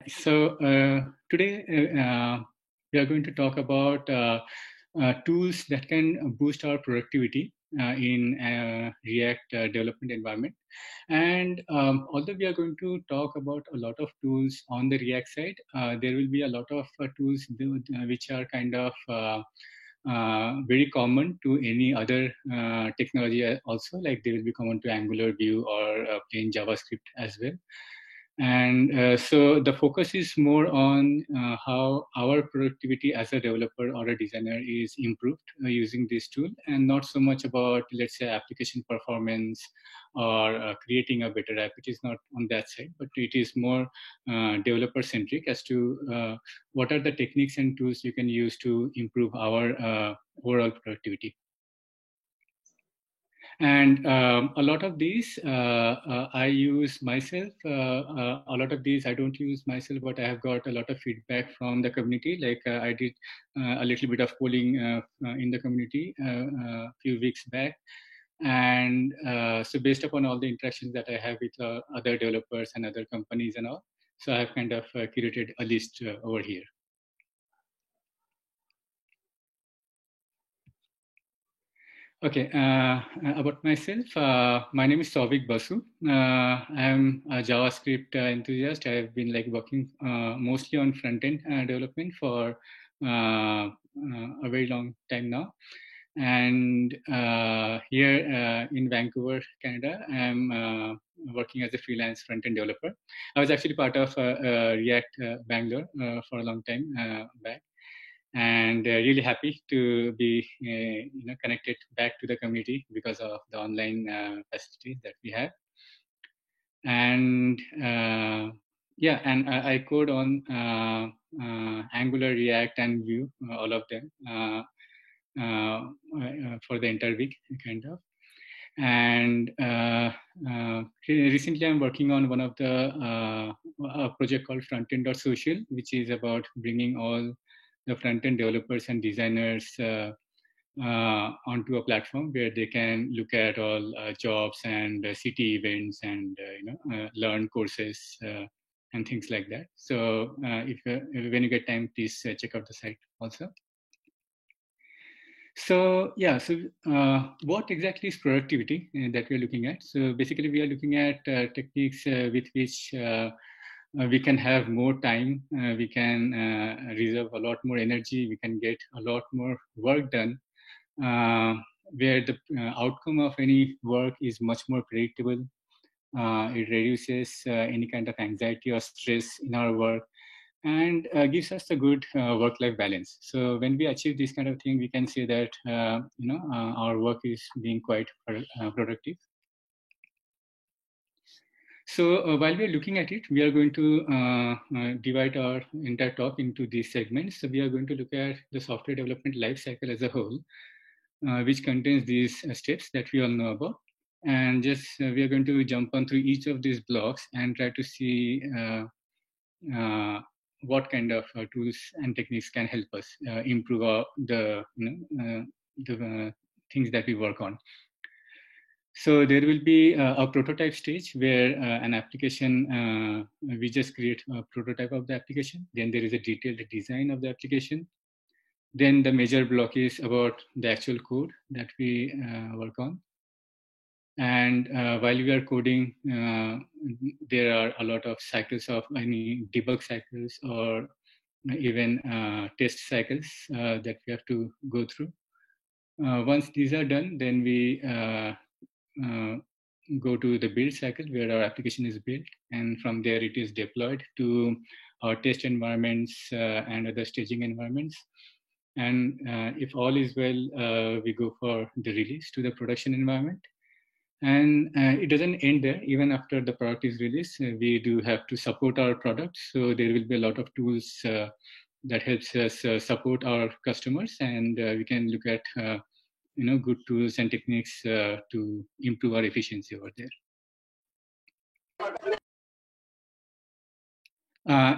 So today we are going to talk about tools that can boost our productivity in React development environment. And although we are going to talk about a lot of tools on the React side, there will be a lot of tools which are kind of very common to any other technology also, like they will be common to Angular, Vue, or plain JavaScript as well. And so the focus is more on how our productivity as a developer or a designer is improved using this tool, and not so much about, let's say, application performance or creating a better app. It is not on that side, but it is more developer centric as to what are the techniques and tools you can use to improve our overall productivity. And a lot of these I use myself. A lot of these I don't use myself, but I have got a lot of feedback from the community. Like I did a little bit of polling in the community a few weeks back. And so based upon all the interactions that I have with other developers and other companies and all, so I have kind of curated a list over here. Okay, about myself, my name is Souvik Basu. I'm a JavaScript enthusiast. I've been like working mostly on front-end development for a very long time now. And here in Vancouver, Canada, I'm working as a freelance front-end developer. I was actually part of React Bangalore for a long time back, and really happy to be connected back to the community because of the online facilities that we have. And yeah, and I code on Angular, React, and Vue, all of them for the entire week, kind of. And recently I'm working on one of the a project called frontend.social, which is about bringing all the front-end developers and designers onto a platform where they can look at all jobs and city events and learn courses and things like that. So if when you get time, please check out the site also. So yeah, so what exactly is productivity that we're looking at? So basically we are looking at techniques with which we can have more time, we can reserve a lot more energy, we can get a lot more work done, where the outcome of any work is much more predictable. It reduces any kind of anxiety or stress in our work, and gives us a good work-life balance. So when we achieve this kind of thing, we can say that our work is being quite productive. So while we are looking at it, we are going to divide our entire talk into these segments. So we are going to look at the software development life cycle as a whole, which contains these steps that we all know about. And just we are going to jump on through each of these blocks and try to see what kind of tools and techniques can help us improve the things that we work on. So there will be a prototype stage where an application, we just create a prototype of the application. Then there is a detailed design of the application. Then the major block is about the actual code that we work on. And while we are coding, there are a lot of cycles of any debug cycles or even test cycles that we have to go through. Once these are done, then we go to the build cycle where our application is built, and from there it is deployed to our test environments and other staging environments. And if all is well, we go for the release to the production environment. And it doesn't end there. Even after the product is released, we do have to support our product. So there will be a lot of tools that helps us support our customers, and we can look at good tools and techniques to improve our efficiency over there.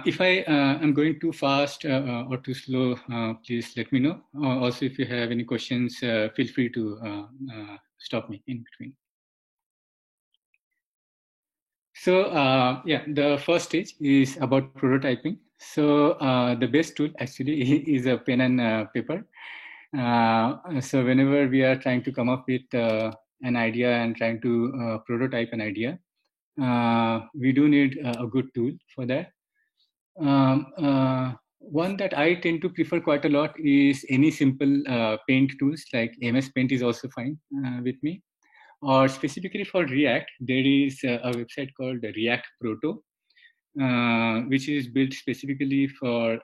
If I am going too fast or too slow, please let me know. Also, if you have any questions, feel free to stop me in between. So yeah, the first stage is about prototyping. So the best tool actually is a pen and paper. So whenever we are trying to come up with an idea and trying to prototype an idea, we do need a good tool for that. One that I tend to prefer quite a lot is any simple paint tools, like MS Paint is also fine with me. Or specifically for React, there is a website called React Proto, which is built specifically for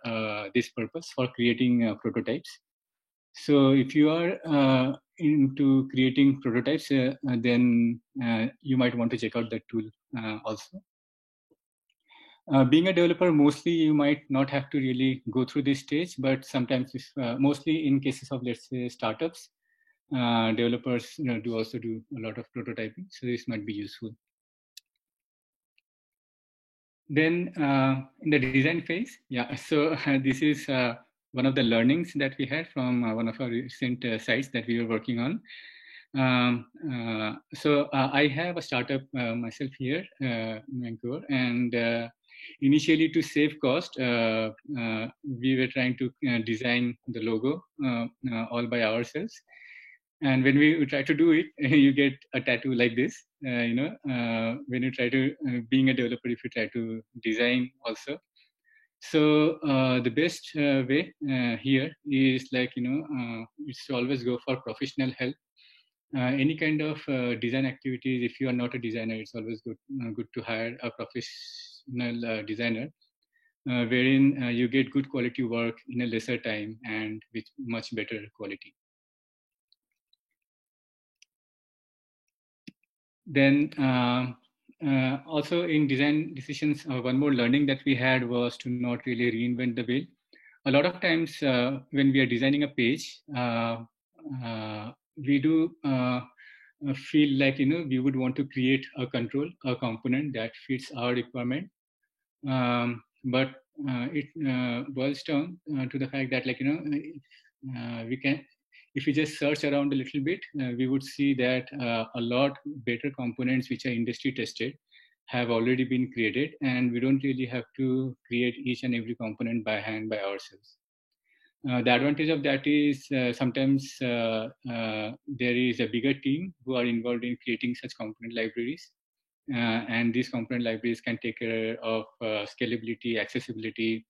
this purpose, for creating prototypes. So if you are into creating prototypes, then you might want to check out that tool also. Being a developer, mostly you might not have to really go through this stage, but sometimes, mostly in cases of, let's say, startups, developers do also do a lot of prototyping, so this might be useful. Then in the design phase, yeah, so this is one of the learnings that we had from one of our recent sites that we were working on. So I have a startup myself here in Vancouver, and initially, to save cost, we were trying to design the logo all by ourselves. And when we try to do it, you get a tattoo like this. When you try to, being a developer, if you try to design also. So the best way here is, like, it's to always go for professional help. Any kind of design activities, if you are not a designer, it's always good to hire a professional designer, wherein you get good quality work in a lesser time and with much better quality. Then also in design decisions, one more learning that we had was to not really reinvent the wheel. A lot of times when we are designing a page, we do feel like, we would want to create a component that fits our requirement. But it boils down to the fact that, like, we can, if we just search around a little bit, we would see that a lot better components which are industry tested have already been created, and we don't really have to create each and every component by hand by ourselves. The advantage of that is sometimes there is a bigger team who are involved in creating such component libraries. And these component libraries can take care of scalability, accessibility,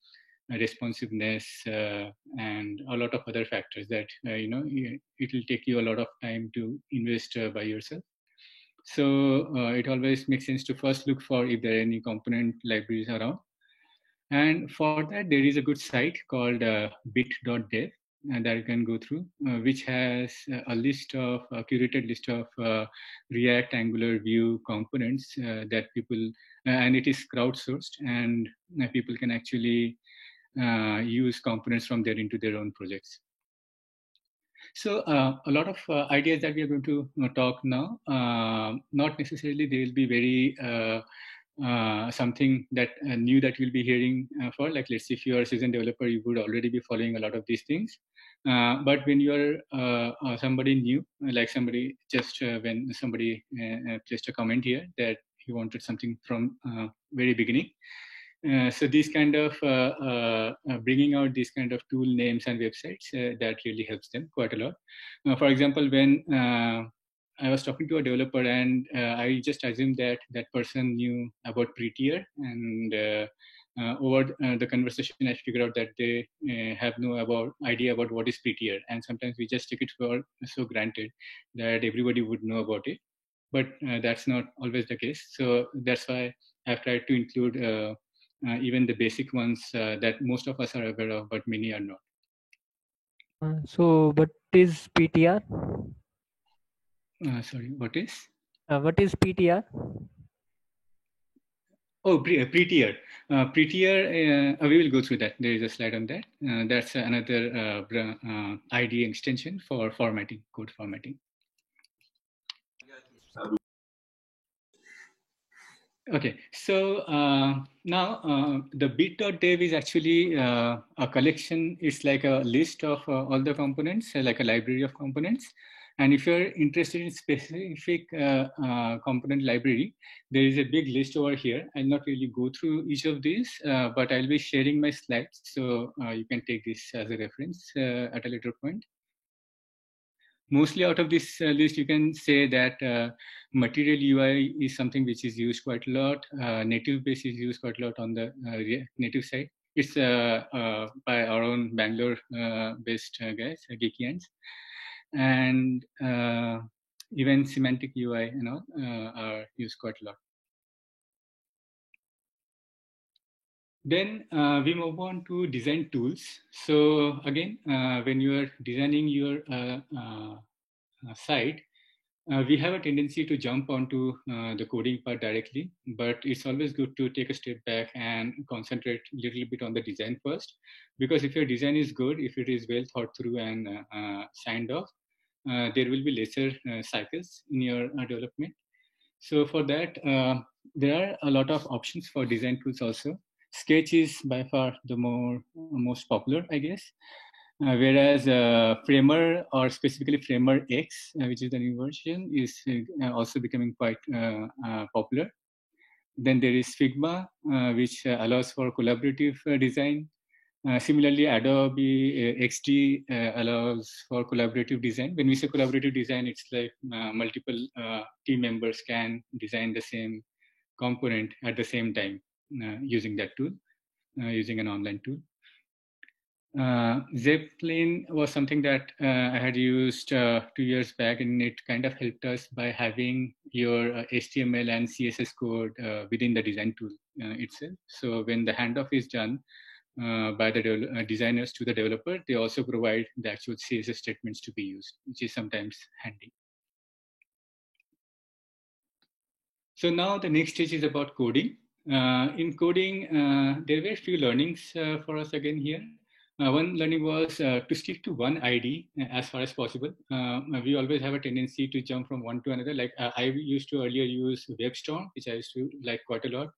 responsiveness, and a lot of other factors that, it will take you a lot of time to invest by yourself. So it always makes sense to first look for if there are any component libraries around. And for that, there is a good site called bit.dev that you can go through, which has a curated list of React, Angular, Vue components that people, and it is crowdsourced, and people can actually use components from there into their own projects. So a lot of ideas that we are going to talk now, not necessarily they will be very something that new that you'll be hearing for. Like, let's say if you are a seasoned developer, you would already be following a lot of these things. But when you are somebody new, like somebody just when somebody placed a comment here that he wanted something from very beginning. So these kind of bringing out these kind of tool names and websites, that really helps them quite a lot. For example, when I was talking to a developer, and I just assumed that that person knew about Prettier, and over the conversation, I figured out that they have no idea about what is Prettier, and sometimes we just take it for so granted that everybody would know about it, but that's not always the case. So that's why I've tried to include even the basic ones that most of us are aware of, but many are not. So what is PTR? Sorry, what is? What is PTR? Oh, Prettier. Prettier, we will go through that. There is a slide on that. That's another IDE extension for formatting, code formatting. Okay, so now the bit.dev is actually a collection. It's like a list of all the components, like a library of components. And if you're interested in specific component library, there is a big list over here. I'll not really go through each of these, but I'll be sharing my slides. So you can take this as a reference at a later point. Mostly out of this list, you can say that material UI is something which is used quite a lot. Native base is used quite a lot on the native side. It's by our own Bangalore-based guys, Geekians. And even semantic UI and all are used quite a lot. Then we move on to design tools. So again, when you are designing your site, we have a tendency to jump onto the coding part directly, but it's always good to take a step back and concentrate a little bit on the design first, because if your design is good, if it is well thought through and signed off, there will be lesser cycles in your development. So for that, there are a lot of options for design tools also. Sketch is by far the most popular, I guess. Whereas Framer, or specifically Framer X, which is the new version, is also becoming quite popular. Then there is Figma, which allows for collaborative design. Similarly, Adobe XD allows for collaborative design. When we say collaborative design, it's like multiple team members can design the same component at the same time using that tool, using an online tool. Zeppelin was something that I had used 2 years back, and it kind of helped us by having your HTML and CSS code within the design tool itself. So when the handoff is done by the designers to the developer, they also provide the actual CSS statements to be used, which is sometimes handy. So now the next stage is about coding. In coding, there were a few learnings for us again here. One learning was to stick to one ID as far as possible. We always have a tendency to jump from one to another. Like I used to earlier use WebStorm, which I used to like quite a lot.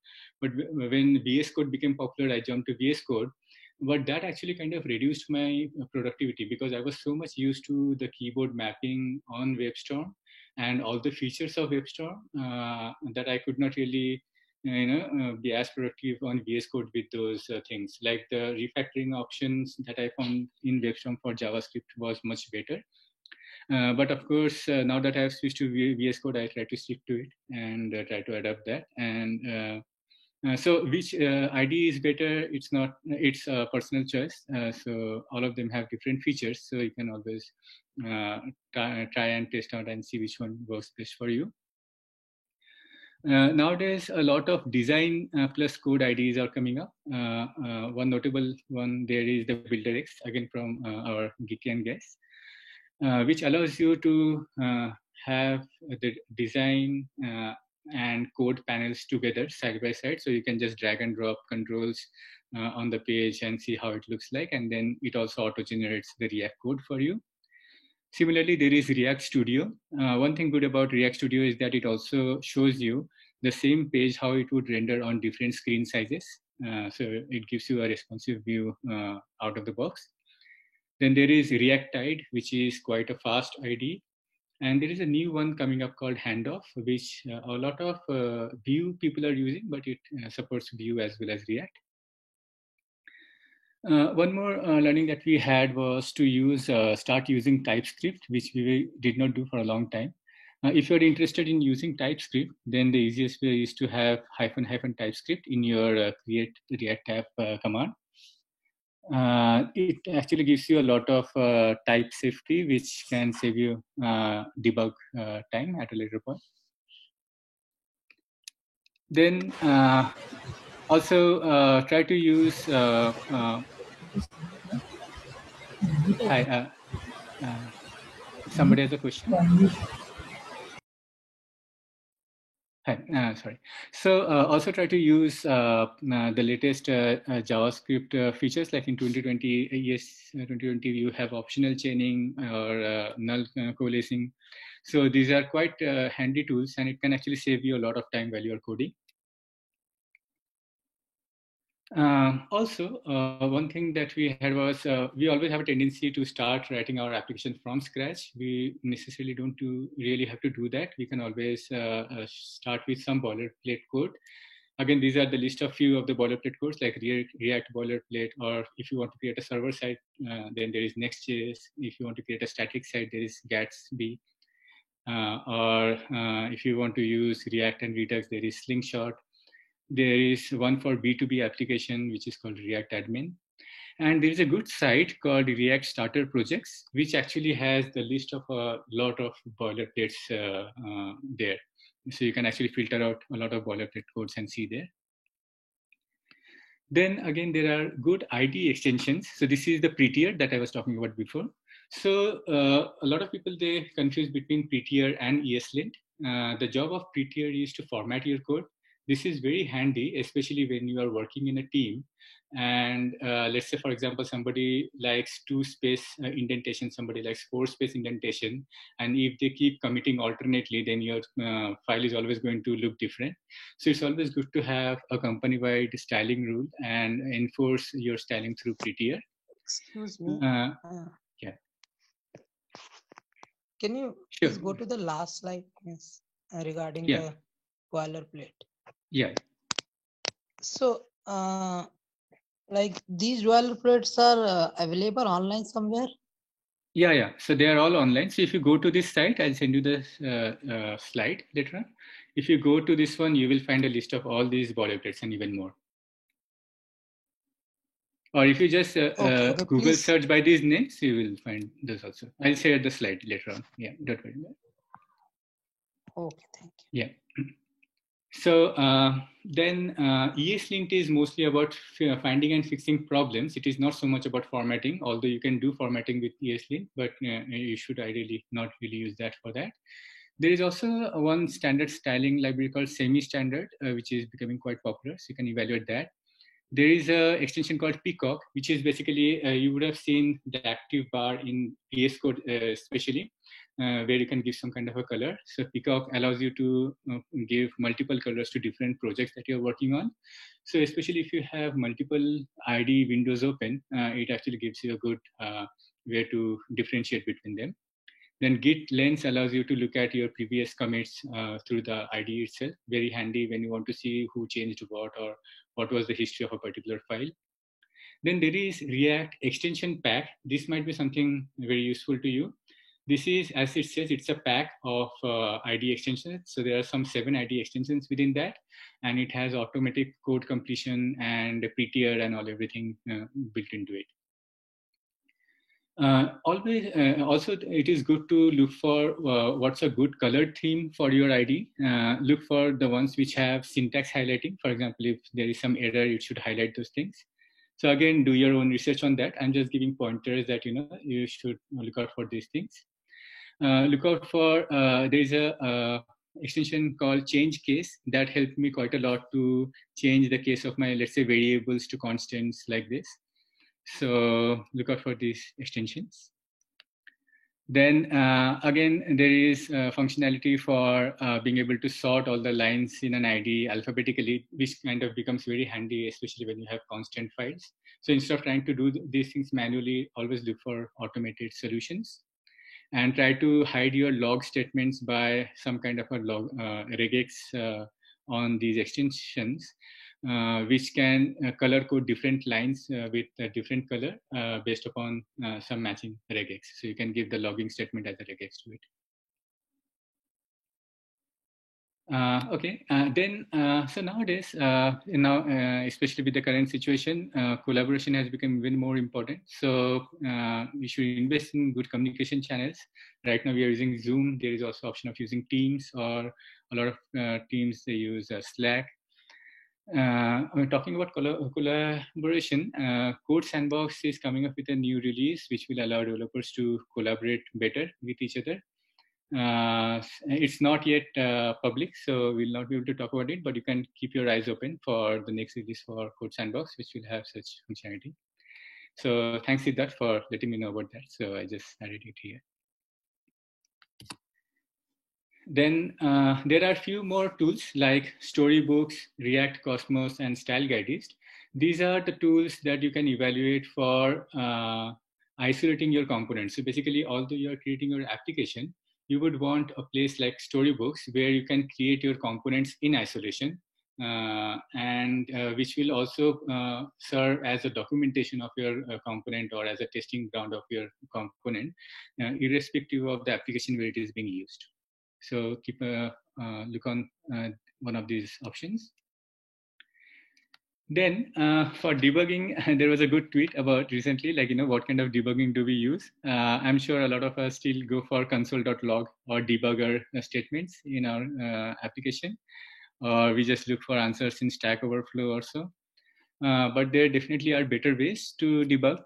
But when VS Code became popular, I jumped to VS Code. But that actually kind of reduced my productivity, because I was so much used to the keyboard mapping on WebStorm and all the features of WebStorm that I could not really be as productive on VS Code with those things. Like the refactoring options that I found in WebStorm for JavaScript was much better. But of course, now that I've switched to VS Code, I try to stick to it and try to adapt that. And so which ID is better? It's a personal choice. So all of them have different features. So you can always try and test out and see which one works best for you. Nowadays, a lot of design plus code IDs are coming up. One notable one there is the BuilderX, again from our Geekian guest, which allows you to have the design and code panels together side by side. So you can just drag and drop controls on the page and see how it looks like. And then it also auto-generates the React code for you. Similarly, there is React Studio. One thing good about React Studio is that it also shows you the same page, how it would render on different screen sizes. So it gives you a responsive view out of the box. Then there is React Tide, which is quite a fast IDE. And there is a new one coming up called Handoff, which a lot of Vue people are using, but it supports Vue as well as React. One more learning that we had was to start using TypeScript, which we did not do for a long time. If you're interested in using TypeScript, then the easiest way is to have -- TypeScript in your create React app command. It actually gives you a lot of type safety, which can save you debug time at a later point. Then also try to use somebody has a question. Hi, sorry. So also try to use the latest JavaScript features, like in 2020, 2020, you have optional chaining or null coalescing. So these are quite handy tools, and it can actually save you a lot of time while you're coding. Also, one thing that we had was we always have a tendency to start writing our application from scratch. We necessarily don't really have to do that. We can always start with some boilerplate code. Again, these are the list of few of the boilerplate codes like React boilerplate, or if you want to create a server side, then there is Next.js. If you want to create a static site, there is Gatsby. Or if you want to use React and Redux, there is Slingshot. There is one for B2B application, which is called React Admin. And there is a good site called React Starter Projects, which actually has the list of a lot of boilerplates there. So you can actually filter out a lot of boilerplate codes and see there. Then again, there are good IDE extensions. So this is the Prettier that I was talking about before. So a lot of people, they confuse between Prettier and ESLint. The job of Prettier is to format your code. This is very handy, especially when you are working in a team. And let's say, for example, somebody likes 2-space indentation, somebody likes 4-space indentation. And if they keep committing alternately, then your file is always going to look different. So it's always good to have a company-wide styling rule and enforce your styling through Prettier. Excuse me. Yeah. Can you please go to the last slide regarding the boilerplate? Yeah. So, like these boilerplates are available online somewhere? Yeah. So they are all online. So if you go to this site, I'll send you the slide later on. If you go to this one, you will find a list of all these boilerplates and even more. Or if you just Google please. Search by these names, you will find this also. I'll share the slide later on. Yeah, don't worry. Okay, thank you. Yeah. So then ESLint is mostly about finding and fixing problems. It is not so much about formatting, although you can do formatting with ESLint, but you should ideally not really use that for that. There is also one standard styling library called semi-standard, which is becoming quite popular. So you can evaluate that. There is an extension called Peacock, which is basically, you would have seen the active bar in VS Code especially, where you can give some kind of a color. So Peacock allows you to give multiple colors to different projects that you're working on. So especially if you have multiple IDE windows open, it actually gives you a good way to differentiate between them. Then Git Lens allows you to look at your previous commits through the IDE itself. Very handy when you want to see who changed what or what was the history of a particular file. Then there is React Extension Pack. This might be something very useful to you. This is, as it says, it's a pack of IDE extensions. So there are some 7 IDE extensions within that. And it has automatic code completion and Prettier and everything built into it. Also, it is good to look for what's a good colored theme for your IDE. Look for the ones which have syntax highlighting. For example, if there is some error, it should highlight those things. So again, do your own research on that. I'm just giving pointers that you should look out for these things. Look out for there is a extension called change case that helped me quite a lot to change the case of my, let's say, variables to constants like this. So look out for these extensions. Then again, there is functionality for being able to sort all the lines in an IDE alphabetically, which kind of becomes very handy, especially when you have constant files. So instead of trying to do these things manually, always look for automated solutions. And try to hide your log statements by some kind of a log regex on these extensions. Which can color code different lines with a different color based upon some matching regex. So you can give the logging statement as a regex to it. Okay, then so nowadays, especially with the current situation, collaboration has become even more important. So we should invest in good communication channels. Right now we are using Zoom. There is also option of using Teams, or a lot of teams, they use Slack. Talking about collaboration, Code Sandbox is coming up with a new release which will allow developers to collaborate better with each other. It's not yet public, so we'll not be able to talk about it, but you can keep your eyes open for the next release for Code Sandbox, which will have such functionality. So thanks, Siddharth, for letting me know about that. So I just added it here. Then there are a few more tools like Storybooks, React Cosmos, and Style Guidist. These are the tools that you can evaluate for isolating your components. So basically, although you are creating your application, you would want a place like Storybooks where you can create your components in isolation, and which will also serve as a documentation of your component or as a testing ground of your component, irrespective of the application where it is being used. So keep a look on one of these options. Then for debugging, there was a good tweet about recently, like, what kind of debugging do we use? I'm sure a lot of us still go for console.log or debugger statements in our application, or we just look for answers in Stack Overflow or so. But there definitely are better ways to debug.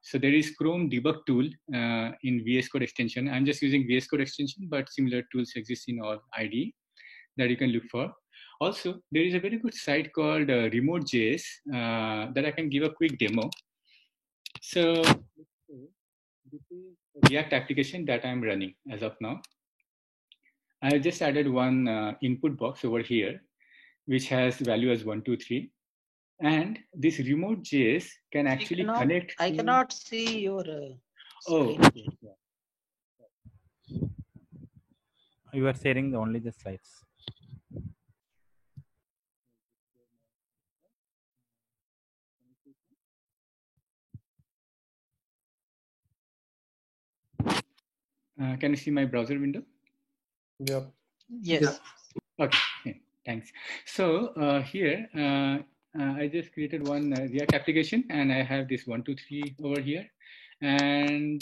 So there is Chrome debug tool in VS Code extension. I'm just using VS Code extension, but similar tools exist in all IDE that you can look for. Also, there is a very good site called Remote.js that I can give a quick demo. So this is a React application that I'm running as of now. I just added one input box over here, which has value as 1, 2, 3. And this Remote.js can actually connect. I cannot see your Oh, screen. You are sharing only the slides. Can you see my browser window? Yeah. Yes. Okay, yeah, thanks. So here, I just created one React application, and I have this 1, 2, 3 over here. And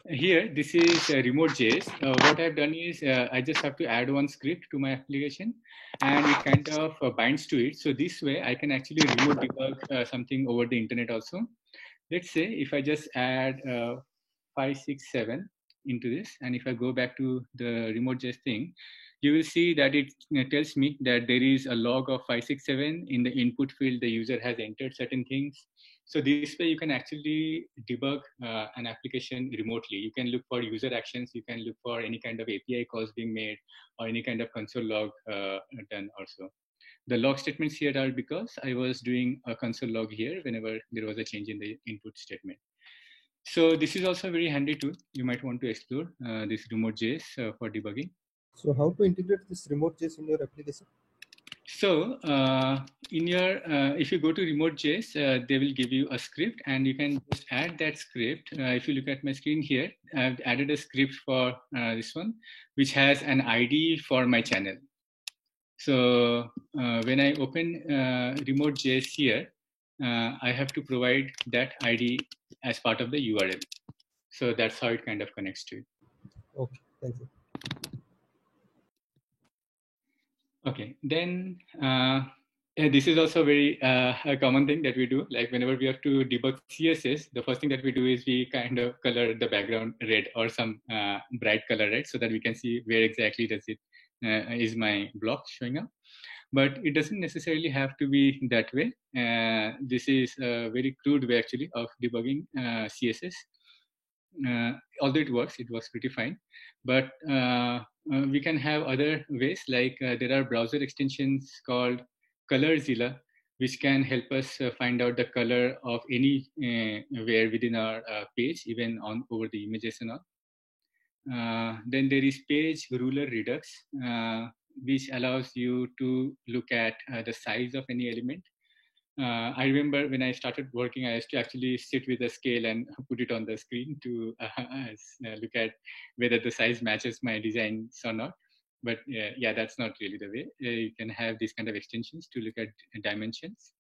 here, this is Remote.js. What I've done is I just have to add one script to my application, and it kind of binds to it. So this way, I can actually remote debug something over the internet also. Let's say if I just add 5, 6, 7 into this, and if I go back to the Remote.js thing, you will see that it tells me that there is a log of 5, 6, 7 in the input field. The user has entered certain things. So this way you can actually debug an application remotely. You can look for user actions. You can look for any kind of API calls being made or any kind of console log done also. The log statements here are because I was doing a console log here whenever there was a change in the input statement. So this is also a very handy tool. You might want to explore this Remote.js for debugging. So how to integrate this Remote.js in your application? So in your, if you go to Remote.js, they will give you a script, and you can just add that script. If you look at my screen here, I've added a script for this one, which has an ID for my channel. So when I open Remote.js here, I have to provide that ID as part of the URL. So that's how it kind of connects to it. Okay, thank you. Okay, then this is also very a common thing that we do. Like whenever we have to debug CSS, the first thing that we do is we kind of color the background red or some bright color, right? So that we can see where exactly does it is my block showing up. But it doesn't necessarily have to be that way. This is a very crude way actually of debugging CSS. Although it works pretty fine. But we can have other ways, like there are browser extensions called ColorZilla, which can help us find out the color of any where within our page, even on over the images and all. Then there is Page Ruler Redux, which allows you to look at the size of any element. I remember when I started working, I used to actually sit with a scale and put it on the screen to look at whether the size matches my designs or not. But yeah, that's not really the way. You can have these kind of extensions to look at dimensions.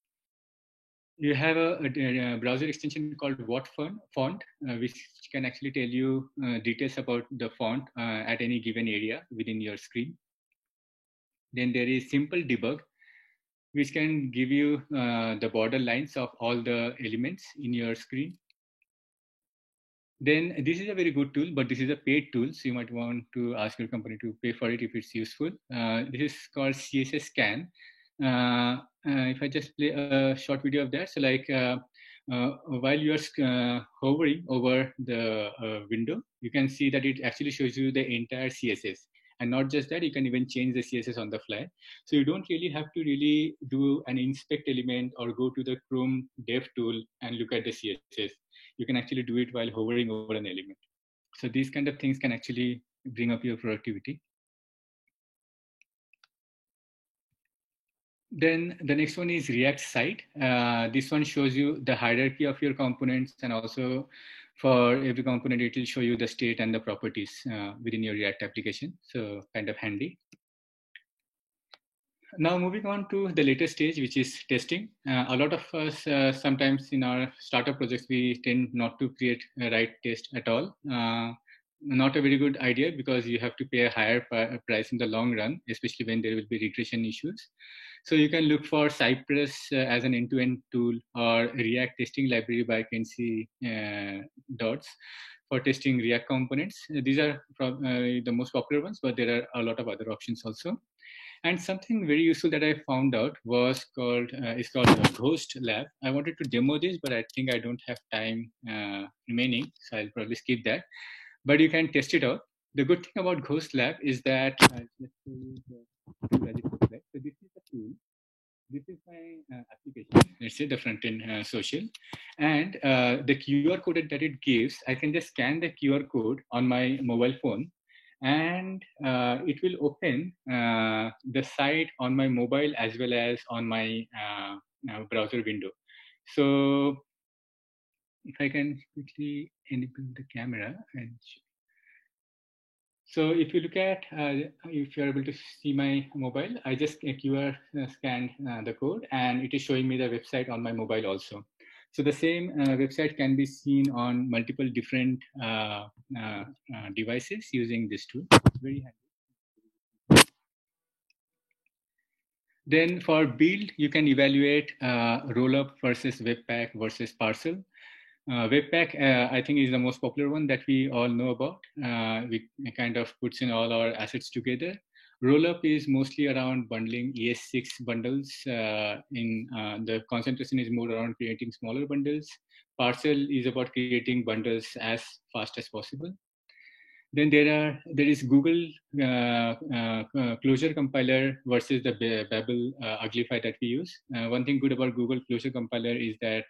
You have a browser extension called WhatFont, which can actually tell you details about the font at any given area within your screen. Then there is Simple Debug, which can give you the border lines of all the elements in your screen. Then this is a very good tool, but this is a paid tool, so you might want to ask your company to pay for it if it's useful. This is called CSS Scan. If I just play a short video of that, so like while you are hovering over the window, you can see that it actually shows you the entire CSS. And not just that, you can even change the CSS on the fly. So you don't really have to really do an inspect element or go to the Chrome dev tool and look at the CSS. You can actually do it while hovering over an element. So these kind of things can actually bring up your productivity. Then the next one is React site. This one shows you the hierarchy of your components, and also for every component, it will show you the state and the properties within your React application. So kind of handy. Now moving on to the latest stage, which is testing. A lot of us, sometimes in our startup projects, we tend not to create a write test at all. Not a very good idea, because you have to pay a higher price in the long run, especially when there will be regression issues. So you can look for Cypress as an end-to-end tool, or React testing library by Kenzie Dodds for testing React components. These are the most popular ones, but there are a lot of other options also. And something very useful that I found out was called Ghost Lab. I wanted to demo this, but I think I don't have time remaining, so I'll probably skip that. But you can test it out. The good thing about Ghost Lab is that let's show you the tool as it looks like. So this is the tool. This is my application. Let's say the front-end social, and the QR code that it gives, I can just scan the QR code on my mobile phone, and it will open the site on my mobile as well as on my browser window. So if I can quickly enable the camera, and so if you look at, if you're able to see my mobile, I just QR scanned the code, and it is showing me the website on my mobile also. So the same website can be seen on multiple different devices using this tool. Very handy. Then for build, you can evaluate Rollup versus Webpack versus Parcel. Webpack, I think, is the most popular one that we all know about. We kind of puts in all our assets together. Rollup is mostly around bundling ES6 bundles. The concentration is more around creating smaller bundles. Parcel is about creating bundles as fast as possible. Then there is Google Closure Compiler versus the Babel Uglify that we use. One thing good about Google Closure Compiler is that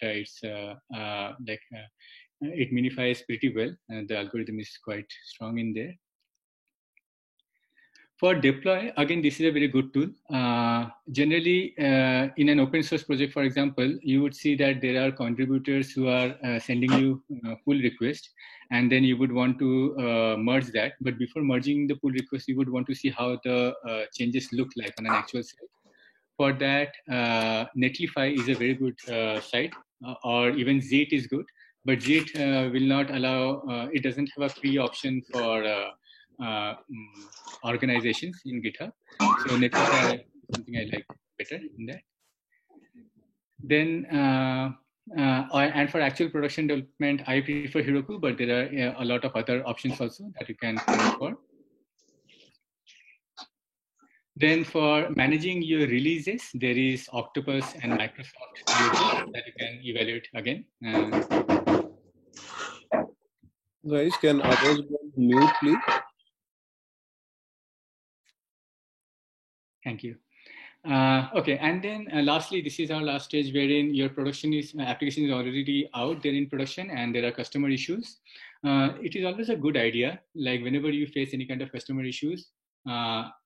it minifies pretty well, and the algorithm is quite strong in there. For deploy, again, this is a very good tool. Generally, in an open source project, for example, you would see that there are contributors who are sending you pull request, and then you would want to merge that. But before merging the pull request, you would want to see how the changes look like on an actual site. For that, Netlify is a very good site, or even Zeit is good. But Zeit will not allow, it doesn't have a free option for organizations in GitHub. So Netlify is something I like better in that. Then, and for actual production development, I prefer Heroku, but there are a lot of other options also that you can look for. Then for managing your releases, there is Octopus and Microsoft that you can evaluate again. Guys, can others go on mute, please? Thank you. Okay, and then lastly, this is our last stage wherein your application is already out there in production, and there are customer issues. It is always a good idea, like whenever you face any kind of customer issues,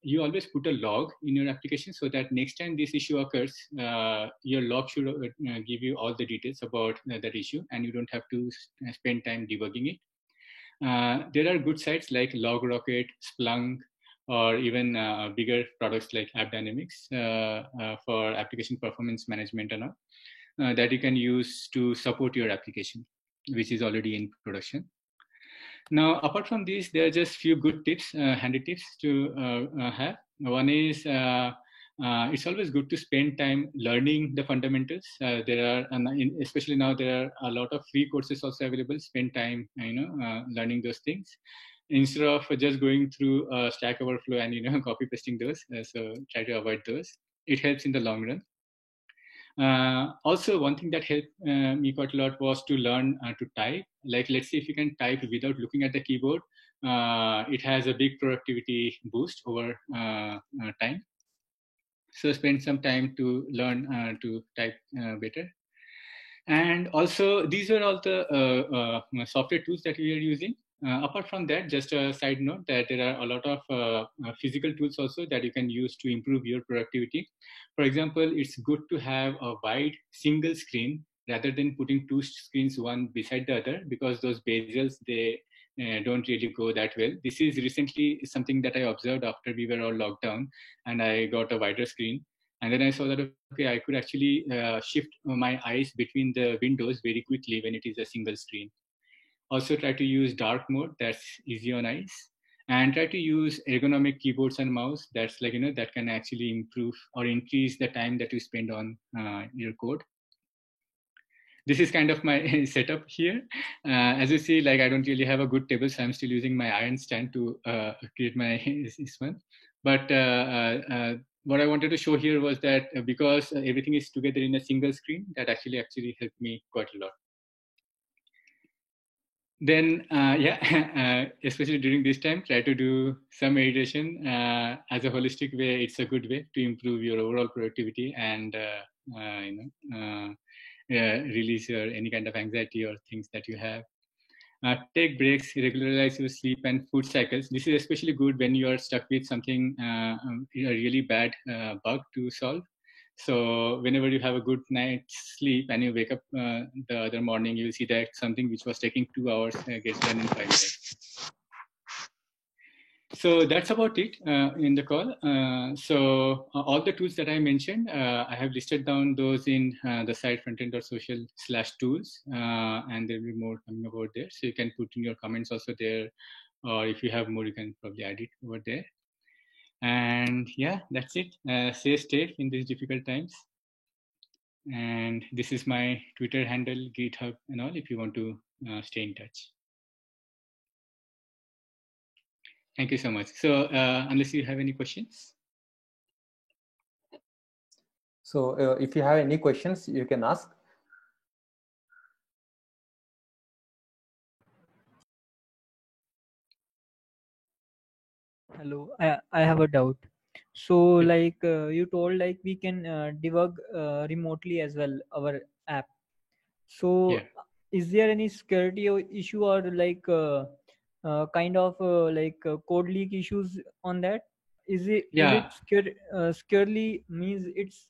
you always put a log in your application, so that next time this issue occurs, your log should give you all the details about that issue, and you don't have to spend time debugging it. There are good sites like LogRocket, Splunk, or even bigger products like AppDynamics for application performance management and all, that you can use to support your application, which is already in production. Now, apart from these, there are just few good tips, handy tips to have. One is it's always good to spend time learning the fundamentals. There are, especially now, there are a lot of free courses also available. Spend time, learning those things, instead of just going through Stack Overflow and copy pasting those. So try to avoid those. It helps in the long run. Also, one thing that helped me quite a lot was to learn to type. Like, let's say if you can type without looking at the keyboard, it has a big productivity boost over time. So spend some time to learn to type better. And also, these are all the software tools that we are using. Apart from that, just a side note that there are a lot of physical tools also that you can use to improve your productivity. For example, it's good to have a wide single screen rather than putting two screens one beside the other, because those bezels, they don't really go that well. This is recently something that I observed after we were all locked down and I got a wider screen. And then I saw that, okay, I could actually shift my eyes between the windows very quickly when it is a single screen. Also try to use dark mode, that's easy on eyes. And try to use ergonomic keyboards and mouse, that's like, that can actually improve or increase the time that you spend on your code. This is kind of my setup here. As you see, like I don't really have a good table, so I'm still using my iron stand to create my this one. But what I wanted to show here was that because everything is together in a single screen, that actually helped me quite a lot. Then, especially during this time, try to do some meditation as a holistic way. It's a good way to improve your overall productivity and release your any kind of anxiety or things that you have. Take breaks, regularize your sleep and food cycles. This is especially good when you are stuck with something, a really bad bug to solve. So whenever you have a good night's sleep and you wake up the other morning, you'll see that something which was taking 2 hours gets done in 5 minutes. So that's about it in the call. All the tools that I mentioned, I have listed down those in the site frontend.social/tools, and there will be more coming about there. So you can put in your comments also there, or if you have more, you can probably add it over there. And yeah, that's it. Stay safe in these difficult times. And this is my Twitter handle, GitHub, and all if you want to stay in touch. Thank you so much. So unless you have any questions. So if you have any questions, you can ask. Hello, I have a doubt. So like you told like we can debug remotely as well our app. So is there any security issue or like kind of code leak issues on that? Is it securely means it's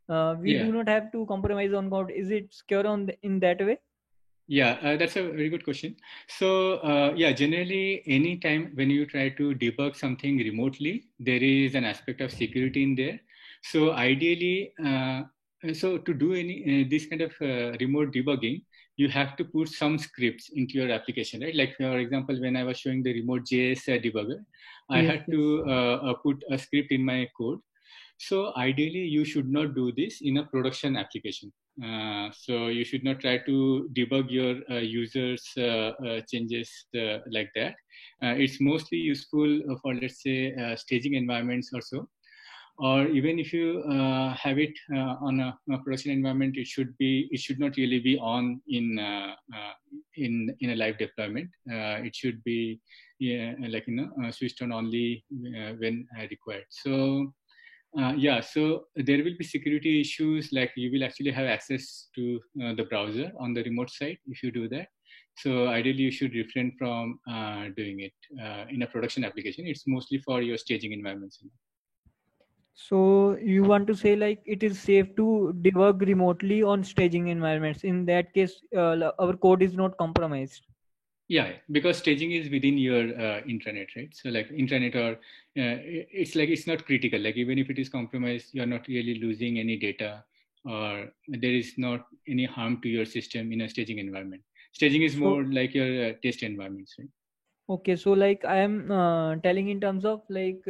we do not have to compromise on code? Is it secure on in that way? Yeah, that's a very good question. So generally anytime when you try to debug something remotely, there is an aspect of security in there. So ideally, so to do any this kind of remote debugging, you have to put some scripts into your application, right? Like for example, when I was showing the remote JS debugger, I had to put a script in my code. So ideally, you should not do this in a production application. So you should not try to debug your users' changes like that. It's mostly useful for, let's say, staging environments or so. Or even if you have it on a production environment, it should not really be on in a live deployment. It should be switched on only when required. So so there will be security issues, like you will actually have access to the browser on the remote side if you do that. So ideally, you should refrain from doing it in a production application. It's mostly for your staging environments. So you want to say like it is safe to debug remotely on staging environments. In that case, our code is not compromised. Yeah, because staging is within your intranet, right? So like intranet or it's not critical. Like even if it is compromised, you're not really losing any data, or there is not any harm to your system in a staging environment. Staging is more like your test environments, right? Okay, so like I am telling in terms of like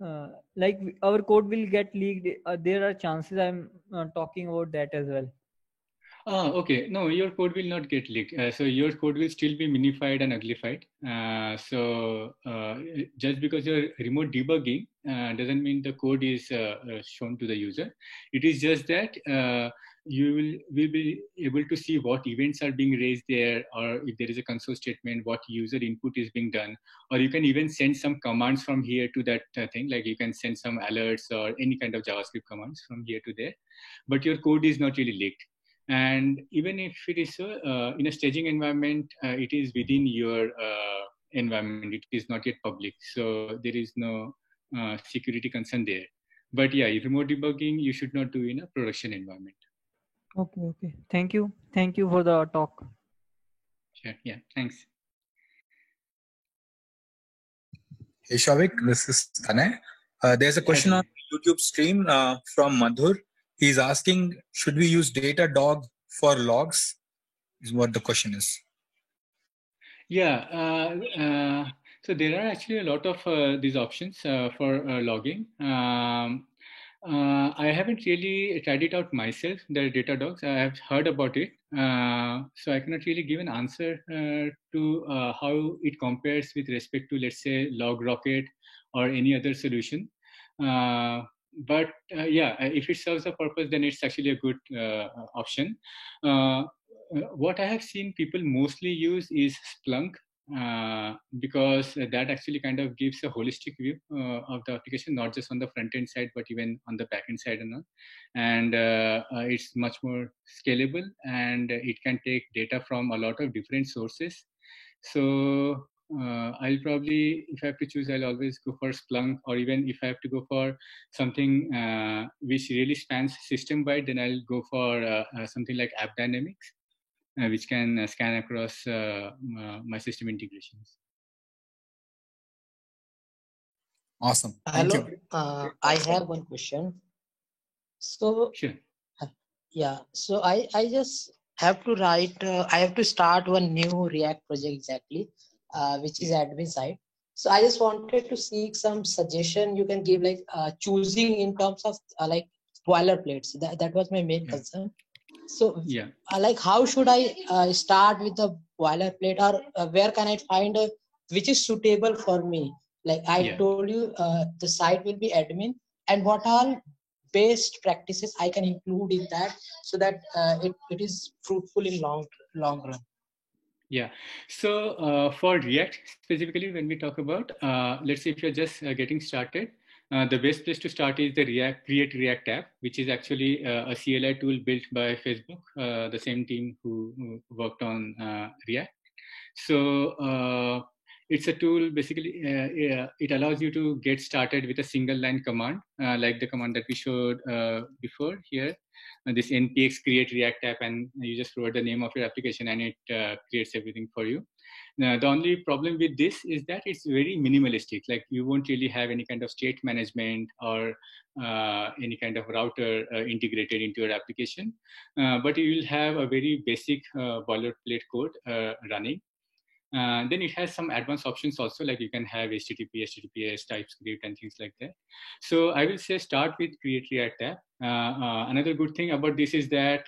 our code will get leaked. There are chances. I'm talking about that as well. Okay. No, your code will not get leaked. So your code will still be minified and uglified. Just because you're remote debugging doesn't mean the code is shown to the user. It is just that you will be able to see what events are being raised there, or if there is a console statement, what user input is being done, or you can even send some commands from here to that thing. Like you can send some alerts or any kind of JavaScript commands from here to there, but your code is not really leaked. And even if it is so, in a staging environment, it is within your environment. It is not yet public. So there is no security concern there. But yeah, remote debugging, you should not do in a production environment. Okay. Thank you. Thank you for the talk. Sure. Yeah, thanks. Hey, Shavik, this is Tanay. There's a question on YouTube stream from Madhur. He's asking, should we use Datadog for logs? Is what the question is. Yeah. So there are actually a lot of these options for logging. I haven't really tried it out myself, the Datadogs. I have heard about it. So I cannot really give an answer to how it compares with respect to, let's say, LogRocket or any other solution. But if it serves a purpose, then it's actually a good option. What I have seen people mostly use is Splunk, because that actually kind of gives a holistic view of the application, not just on the front end side, but even on the back end side and all. And it's much more scalable, and it can take data from a lot of different sources. So I'll probably, if I have to choose, I'll always go for Splunk, or even if I have to go for something which really spans system-wide, then I'll go for something like AppDynamics, which can scan across my system integrations. Awesome. Thank Hello. you. I have one question. So, sure. Yeah. So I just have to write. I have to start one new React project exactly, which is admin side. So I just wanted to seek some suggestion you can give, like choosing in terms of like boilerplates. That was my main concern. So like how should I start with the boilerplate, or where can I find which is suitable for me? Like I told you, the site will be admin, and what all best practices I can include in that, so that it is fruitful in long run. Yeah. So for React specifically, when we talk about, let's say if you're just getting started, the best place to start is the Create React app, which is actually a CLI tool built by Facebook, the same team who worked on React. So it's a tool, basically, it allows you to get started with a single line command, like the command that we showed before here. This npx create react app, and you just wrote the name of your application and it creates everything for you. Now, the only problem with this is that it's very minimalistic. Like you won't really have any kind of state management or any kind of router integrated into your application, but you will have a very basic boilerplate code running. Then it has some advanced options also, like you can have HTTP, HTTPS, TypeScript, and things like that. So I will say start with Create React app. Another good thing about this is that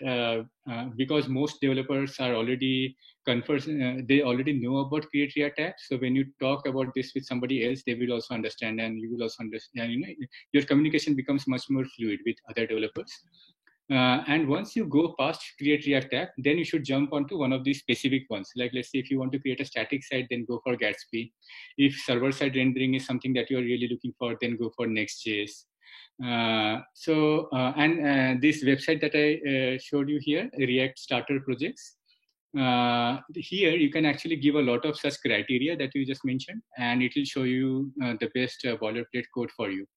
because most developers are already they already know about Create React app. So when you talk about this with somebody else, they will also understand, and you will also understand. Your communication becomes much more fluid with other developers. And once you go past Create React app, then you should jump onto one of these specific ones. Like let's say if you want to create a static site, then go for Gatsby. If server-side rendering is something that you're really looking for, then go for Next.js. This website that I showed you here, React Starter Projects, here you can actually give a lot of such criteria that you just mentioned, and it will show you the best boilerplate code for you.